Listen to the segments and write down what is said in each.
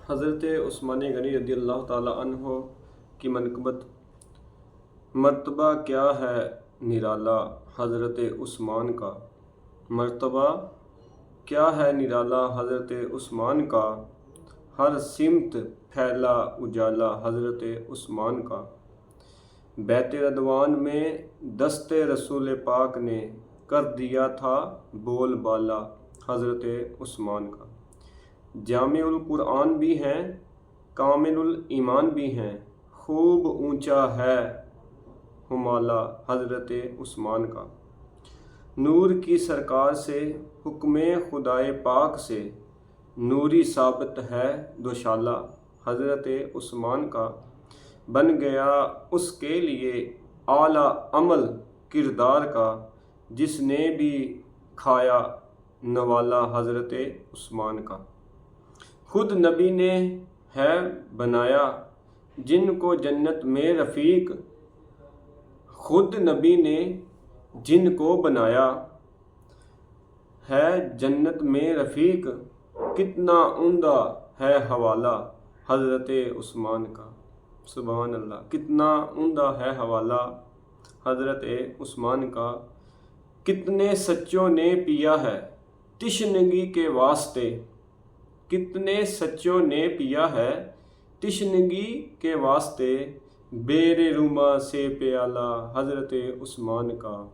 حضرت عثمان غنی رضی اللہ تعالی عنہ کی منقبت۔ مرتبہ کیا ہے نرالا حضرت عثمان کا، مرتبہ کیا ہے نرالا حضرت عثمان کا، ہر سمت پھیلا اجالا حضرت عثمان کا۔ بیت رضوان میں دست رسول پاک نے کر دیا تھا بول بالا حضرت عثمان کا۔ جامع القرآن بھی ہیں، کامل الایمان بھی ہیں، خوب اونچا ہے ہمالہ حضرت عثمان کا۔ نور کی سرکار سے حکم خدائے پاک سے نوری ثابت ہے دوشالہ حضرت عثمان کا۔ بن گیا اس کے لیے اعلیٰ عمل کردار کا، جس نے بھی کھایا نوالا حضرت عثمان کا۔ خود نبی نے ہے بنایا جن کو جنت میں رفیق، خود نبی نے جن کو بنایا ہے جنت میں رفیق، کتنا عمدہ ہے حوالہ حضرت عثمان کا۔ سبحان اللہ، کتنا عمدہ ہے حوالہ حضرت عثمان کا۔ کتنے سچوں نے پیا ہے تشنگی کے واسطے، کتنے سچوں نے پیا ہے تشنگی کے واسطے، بیر روما سے پیالہ حضرت عثمان کا۔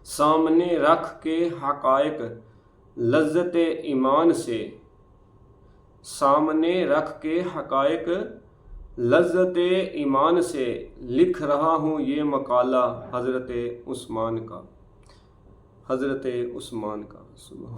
سامنے رکھ کے حقائق لذت ایمان سے، سامنے رکھ کے حقائق لذت ایمان سے، لکھ رہا ہوں یہ مقالہ حضرت عثمان کا، حضرت عثمان کا۔ سبحان